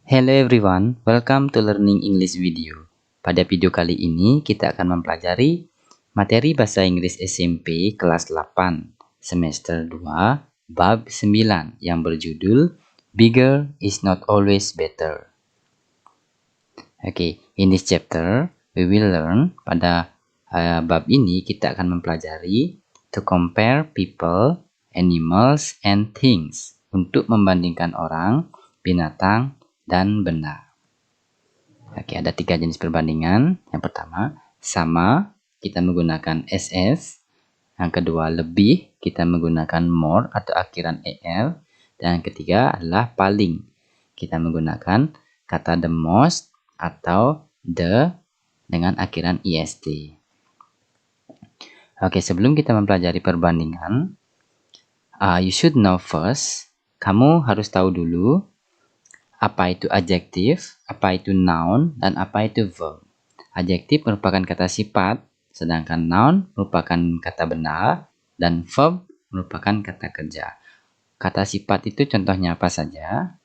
Hello everyone, welcome to Learning English Video. Pada video kali ini kita akan mempelajari materi bahasa Inggris SMP kelas 8 semester 2 bab 9 yang berjudul Bigger is not always better. In this chapter we will learn, pada bab ini kita akan mempelajari to compare people, animals, and things, untuk membandingkan orang, binatang, dan benda. Ada 3 jenis perbandingan. Yang pertama, sama, kita menggunakan SS. Yang kedua, lebih, kita menggunakan more atau akhiran EL. Dan yang ketiga adalah paling. Kita menggunakan kata the most atau the dengan akhiran EST. Sebelum kita mempelajari perbandingan, you should know first, kamu harus tahu dulu apa itu adjektif, apa itu noun, dan apa itu verb. Adjektif merupakan kata sifat, sedangkan noun merupakan kata benda, dan verb merupakan kata kerja. Kata sifat itu contohnya apa saja?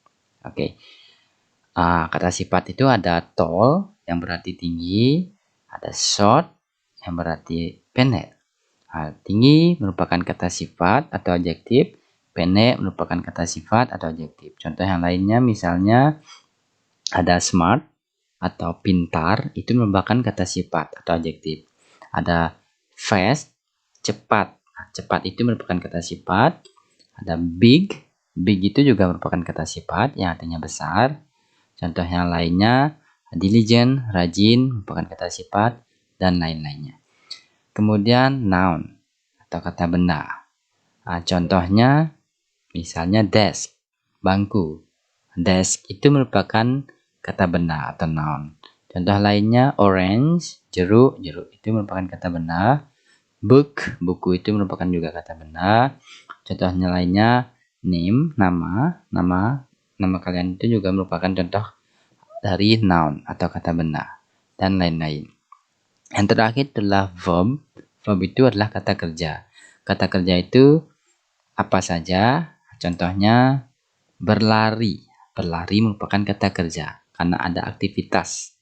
Kata sifat itu ada tall, yang berarti tinggi, ada short, yang berarti pendek. Tinggi merupakan kata sifat atau adjektif, pendek merupakan kata sifat atau adjektif. Contoh yang lainnya misalnya ada smart atau pintar, itu merupakan kata sifat atau adjektif. Ada fast, cepat. Cepat itu merupakan kata sifat. Ada big, big itu juga merupakan kata sifat yang artinya besar. Contoh yang lainnya diligent, rajin, merupakan kata sifat, dan lain-lainnya. Kemudian noun atau kata benda. Contohnya misalnya desk, bangku. Desk itu merupakan kata benda atau noun. Contoh lainnya orange, jeruk, jeruk itu merupakan kata benda. Book, buku itu merupakan juga kata benda. Contohnya lainnya name, nama kalian itu juga merupakan contoh dari noun atau kata benda, dan lain-lain. Yang terakhir adalah verb. Verb itu adalah kata kerja. Kata kerja itu apa saja? Contohnya berlari. Berlari merupakan kata kerja karena ada aktivitas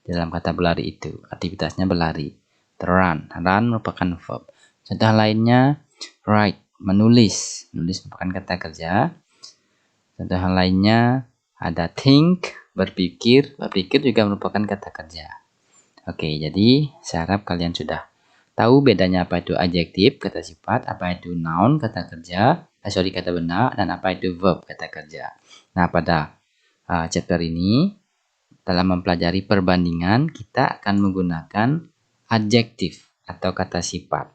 dalam kata berlari itu. Aktivitasnya berlari. Run. Run merupakan verb. Contoh lainnya write, menulis. Menulis merupakan kata kerja. Contoh lainnya ada think, berpikir. Berpikir juga merupakan kata kerja. Jadi saya harap kalian sudah tahu bedanya apa itu adjektif, kata sifat, apa itu noun, kata kerja, kata benda, dan apa itu verb, kata kerja. Nah, pada chapter ini, dalam mempelajari perbandingan, kita akan menggunakan adjektif atau kata sifat.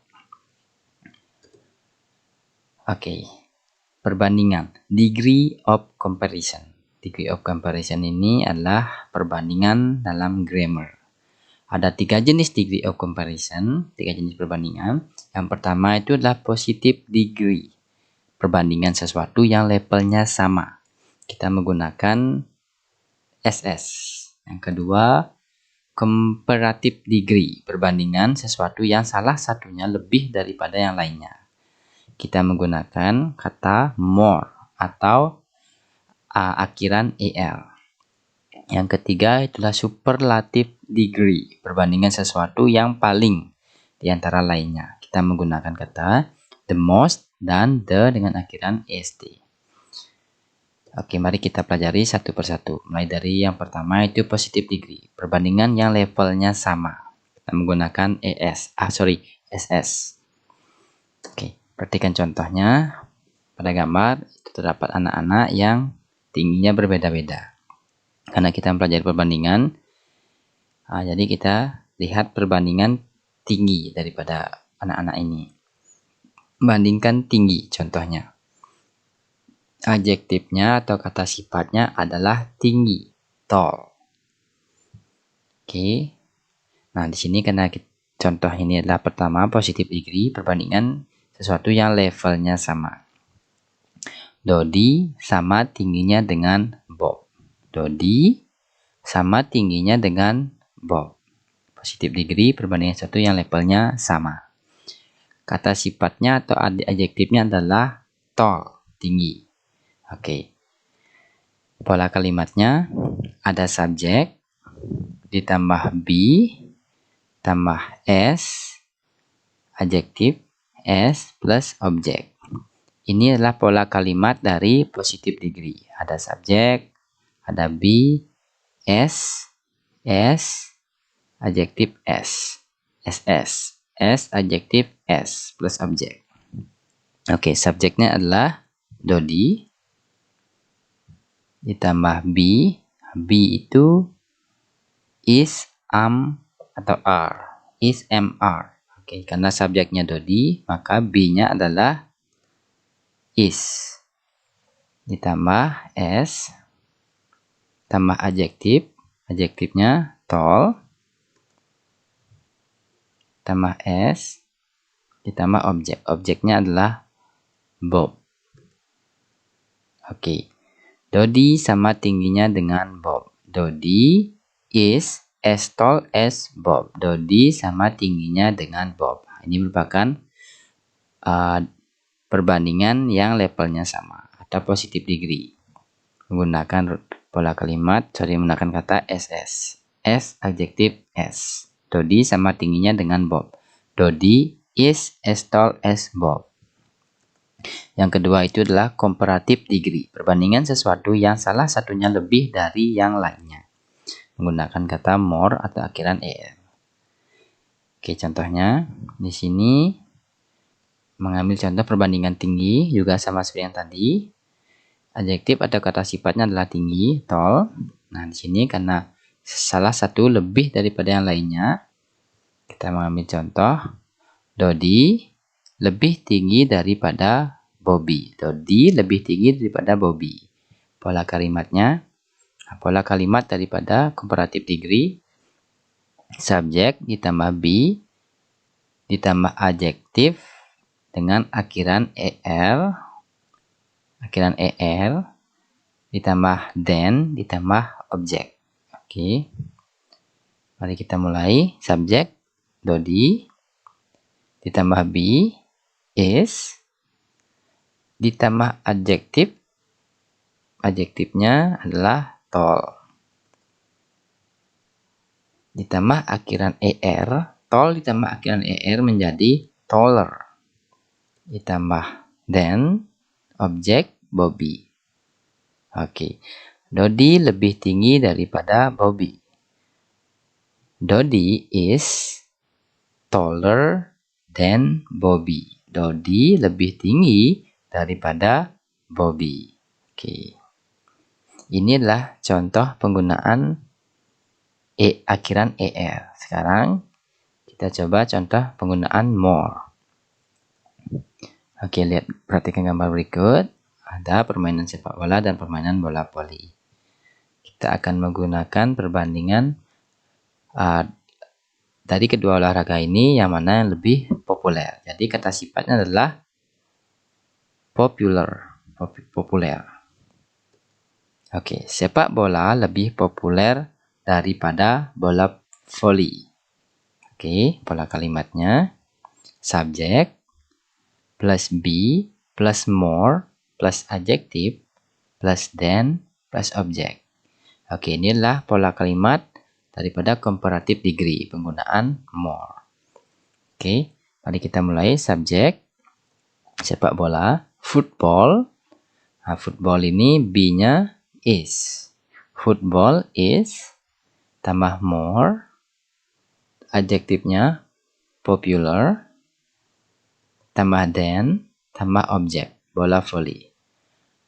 Perbandingan. Degree of comparison. Degree of comparison ini adalah perbandingan dalam grammar. Ada 3 jenis degree of comparison, 3 jenis perbandingan. Yang pertama itu adalah positive degree. Perbandingan sesuatu yang levelnya sama. Kita menggunakan SS. Yang kedua, comparative degree. Perbandingan sesuatu yang salah satunya lebih daripada yang lainnya. Kita menggunakan kata more atau akhiran EL. Yang ketiga itulah superlative degree, perbandingan sesuatu yang paling di antara lainnya. Kita menggunakan kata the most dan the dengan akhiran est. Mari kita pelajari satu persatu. Mulai dari yang pertama itu positive degree, perbandingan yang levelnya sama. Kita menggunakan SS. Perhatikan contohnya. Pada gambar itu terdapat anak-anak yang tingginya berbeda-beda. Karena kita mempelajari perbandingan, jadi kita lihat perbandingan tinggi daripada anak-anak ini. Bandingkan tinggi, contohnya. Adjektifnya atau kata sifatnya adalah tinggi, tall. Nah, di sini karena contoh ini adalah pertama positive degree, perbandingan sesuatu yang levelnya sama. Dodi sama tingginya dengan Bob. Dodi sama tingginya dengan Bob. Positive degree, perbandingan satu yang levelnya sama. Kata sifatnya atau adjektifnya adalah tall, tinggi. Pola kalimatnya ada subjek ditambah be tambah s, adjektif s plus objek. Ini adalah pola kalimat dari positive degree. Ada subjek, ada be, s, adjektif s, adjektif s plus objek. Oke, subjeknya adalah Dodi ditambah be itu is, am, atau are. Is, am, are. Oke, karena subjeknya Dodi, maka be-nya adalah is. Ditambah s, tambah adjektif. Adjektifnya tall. Tambah s, ditambah objek. Objeknya adalah Bob. Oke. Dodi sama tingginya dengan Bob. Dodi is as tall as Bob. Dodi sama tingginya dengan Bob. Ini merupakan perbandingan yang levelnya sama atau positive degree. Menggunakan pola kalimat, menggunakan kata ss. S adjektif s. Dodi sama tingginya dengan Bob. Dodi is as tall as Bob. Yang kedua itu adalah comparative degree, perbandingan sesuatu yang salah satunya lebih dari yang lainnya. Menggunakan kata more atau akhiran er. Oke, contohnya di sini mengambil contoh perbandingan tinggi juga sama seperti yang tadi. Adjektif atau kata sifatnya adalah tinggi, tall. Nah, di sini karena salah satu lebih daripada yang lainnya, kita mengambil contoh Dodi lebih tinggi daripada Bobby. Dodi lebih tinggi daripada Bobby. Pola kalimatnya, pola kalimat daripada comparative degree, subjek ditambah be, ditambah adjektif dengan akhiran er, ditambah then, ditambah objek. Oke. Mari kita mulai. Subjek, Dodi, ditambah be, is, ditambah adjektif, adjektifnya adalah tall. Ditambah akhiran er, tall ditambah akhiran er menjadi taller. Ditambah then, objek, Bobby. Oke, Dodi lebih tinggi daripada Bobby. Dodi is taller than Bobby. Dodi lebih tinggi daripada Bobby. Oke. Ini adalah contoh penggunaan akhiran er. Sekarang kita coba contoh penggunaan more. Oke, lihat, perhatikan gambar berikut. Ada permainan sepak bola dan permainan bola voli. Kita akan menggunakan perbandingan dari kedua olahraga ini yang mana yang lebih populer. Jadi kata sifatnya adalah populer. Oke, sepak bola lebih populer daripada bola voli. Oke, pola kalimatnya subjek plus be plus more plus adjektif plus then plus objek. Oke, inilah pola kalimat daripada comparative degree, penggunaan more. Oke, mari kita mulai. Subjek, sepak bola, football. Nah, football ini be-nya is. Football is, tambah more, adjektifnya popular, tambah then, tambah objek, bola voli,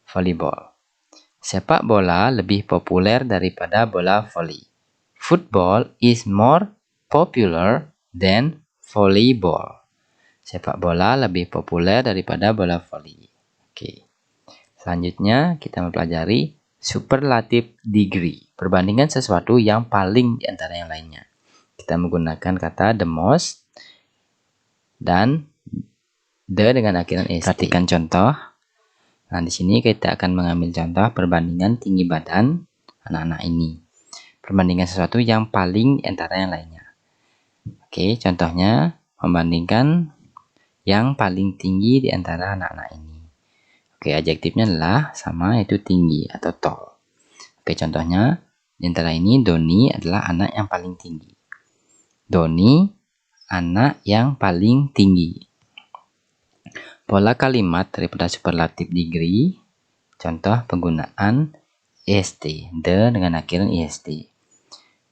volleyball. Sepak bola lebih populer daripada bola voli. Football is more popular than volleyball. Sepak bola lebih populer daripada bola voli. Oke. Selanjutnya kita mempelajari superlative degree, perbandingan sesuatu yang paling di antara yang lainnya. Kita menggunakan kata the most dan the dengan akhiran st. Perhatikan contoh. Nah, di sini kita akan mengambil contoh perbandingan tinggi badan anak-anak ini. Perbandingan sesuatu yang paling di antara yang lainnya. Oke, contohnya membandingkan yang paling tinggi di antara anak-anak ini. Oke, adjektifnya adalah sama, yaitu tinggi atau tall. Oke, contohnya di antara ini Doni adalah anak yang paling tinggi. Doni anak yang paling tinggi. Pola kalimat daripada superlatif degree. Contoh penggunaan est, the dengan akhiran est.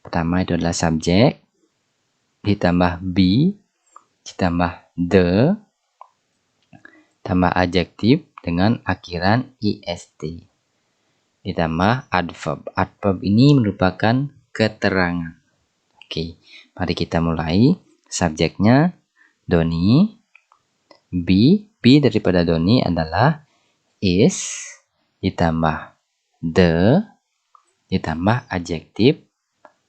Pertama itu adalah subjek, ditambah be, ditambah the, tambah adjektif dengan akhiran est. Ditambah adverb. Adverb ini merupakan keterangan. Oke, mari kita mulai. Subjeknya Doni. B daripada Doni adalah is, ditambah the, ditambah adjektif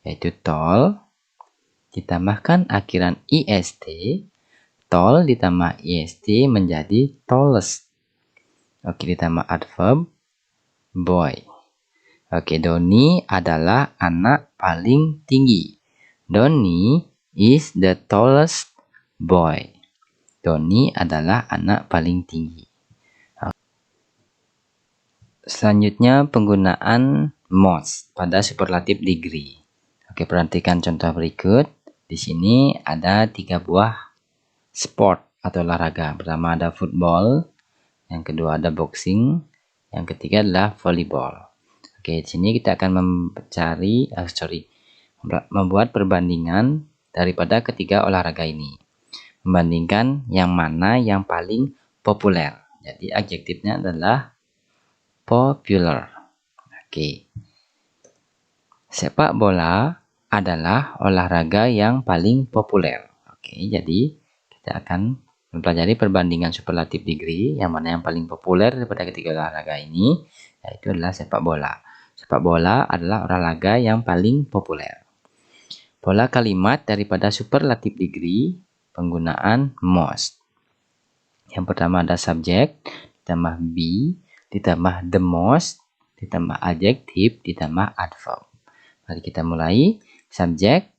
yaitu tall, ditambahkan akhiran est, tall ditambah est menjadi tallest. Oke, ditambah adverb boy. Oke, Doni adalah anak paling tinggi. Doni is the tallest boy. Doni adalah anak paling tinggi. Selanjutnya penggunaan most pada superlatif degree. Oke, perhatikan contoh berikut. Di sini ada 3 buah sport atau olahraga. Pertama ada football, yang kedua ada boxing, yang ketiga adalah volleyball. Oke, di sini kita akan membuat perbandingan daripada ketiga olahraga ini. Membandingkan yang mana yang paling populer. Jadi adjektifnya adalah popular. Oke. Sepak bola adalah olahraga yang paling populer. Oke, jadi kita akan mempelajari perbandingan superlatif degree yang mana yang paling populer daripada ketiga olahraga ini, yaitu adalah sepak bola. Sepak bola adalah olahraga yang paling populer. Pola kalimat daripada superlatif degree, penggunaan most. Yang pertama ada subjek, ditambah be, ditambah the most, ditambah adjektif, ditambah adverb. Mari kita mulai. Subjek,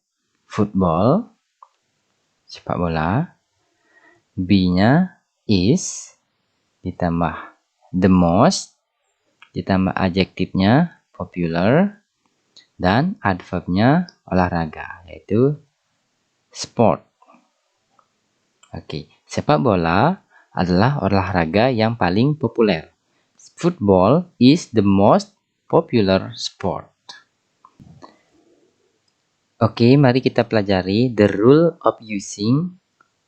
football, sepak bola. Be-nya is, ditambah the most, ditambah adjektifnya popular, dan adverbnya olahraga, yaitu sport. Oke, sepak bola adalah olahraga yang paling populer. Football is the most popular sport. Oke, mari kita pelajari the rule of using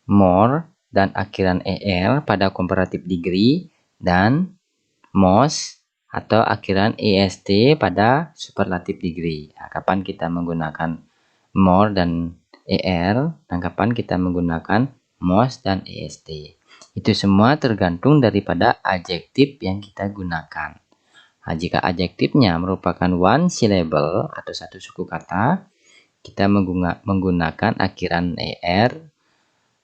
more dan akhiran er pada comparative degree dan most atau akhiran est pada superlative degree. Nah, kapan kita menggunakan more dan er dan kapan kita menggunakan most dan est. Itu semua tergantung daripada adjektif yang kita gunakan. Nah, jika adjektifnya merupakan one syllable atau satu suku kata, kita menggunakan akhiran er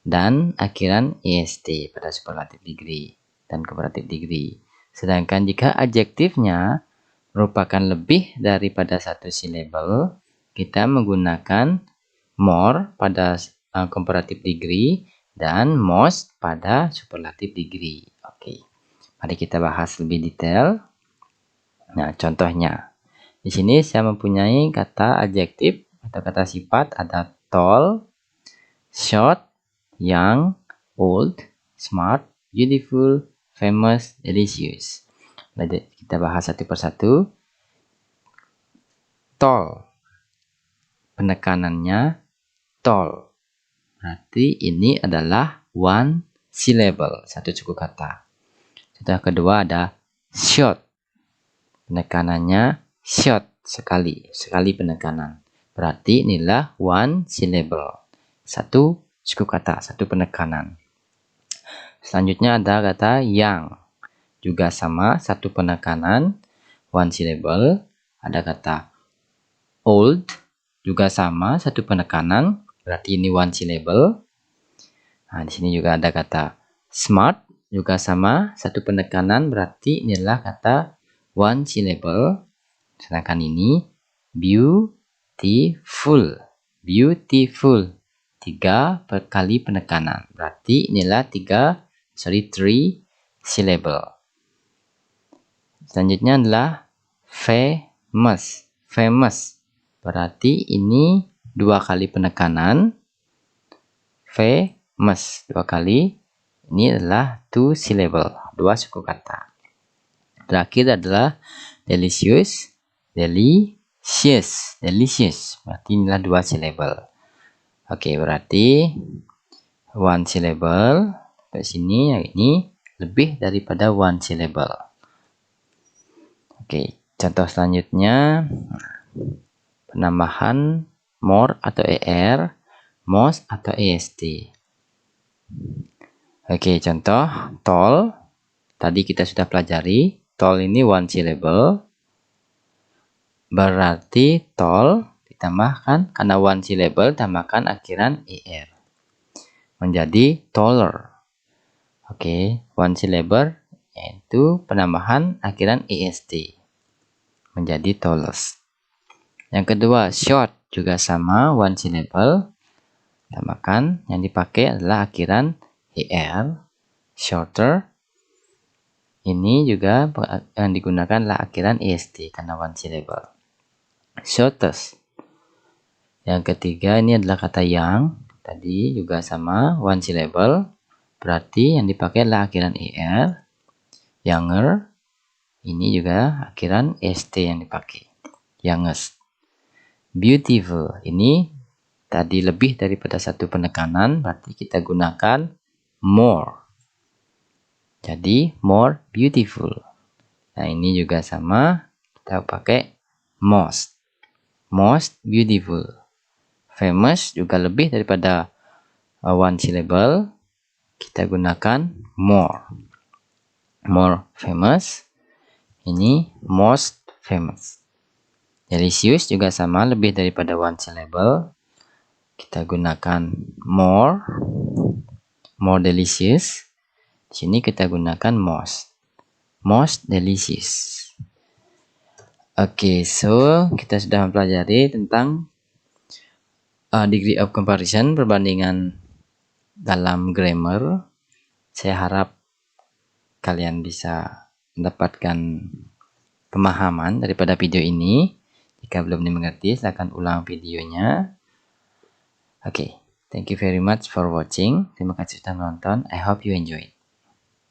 dan akhiran est pada superlative degree dan comparative degree. Sedangkan jika adjektifnya merupakan lebih daripada satu syllable, kita menggunakan more pada comparative degree dan most pada superlative degree. Oke, mari kita bahas lebih detail. Nah, contohnya di sini saya mempunyai kata adjektif atau kata sifat ada tall, short, young, old, smart, beautiful, famous, delicious. Kita bahas satu persatu. Tall, penekanannya tall. Berarti ini adalah one syllable, satu suku kata. Contoh kedua ada short, penekanannya short, sekali penekanan. Berarti inilah one syllable, satu suku kata, satu penekanan. Selanjutnya ada kata young, juga sama, satu penekanan, one syllable. Ada kata old, juga sama, satu penekanan, berarti ini one syllable. Nah, di sini juga ada kata smart, juga sama, satu penekanan, berarti inilah kata one syllable. Sedangkan ini beautiful, beautiful, 3 kali penekanan, berarti inilah 3 syllable. Selanjutnya adalah famous. Famous. Berarti ini 2 kali penekanan. Famous 2 kali. Ini adalah 2 syllable, 2 suku kata. Terakhir adalah delicious. Delicious. Delicious. Berarti inilah 2 syllable. Oke, berarti 1 syllable. Sampai sini yang ini lebih daripada 1 syllable. Oke, contoh selanjutnya penambahan more atau er, most atau est. Oke, contoh tall. Tadi kita sudah pelajari, tall ini 1 syllable. Berarti tall ditambahkan, karena 1 syllable tambahkan akhiran er. Menjadi taller. Oke, 1 syllable yaitu penambahan akhiran est. Menjadi tallest. Yang kedua, short juga sama, 1 syllable. Tambahkan, yang dipakai adalah akhiran er, shorter. Ini juga yang digunakan adalah akhiran est karena 1 syllable. Shortest. Yang ketiga ini adalah kata young. Tadi juga sama, 1 syllable. Berarti yang dipakai adalah akhiran er. Younger. Ini juga akhiran est yang dipakai. Youngest. Beautiful. Ini tadi lebih daripada 1 penekanan. Berarti kita gunakan more. Jadi more beautiful. Nah, ini juga sama, kita pakai most. Most beautiful. Famous juga lebih daripada 1 syllable. Kita gunakan more. More famous. Ini most famous. Delicious juga sama, lebih daripada 1 syllable. Kita gunakan more. More delicious. Di sini kita gunakan most. Most delicious. Oke, so kita sudah mempelajari tentang degree of comparison, perbandingan dalam grammar. Saya harap kalian bisa mendapatkan pemahaman daripada video ini. Jika belum dimengerti, silakan ulang videonya. Oke, thank you very much for watching. Terima kasih sudah menonton. I hope you enjoy it.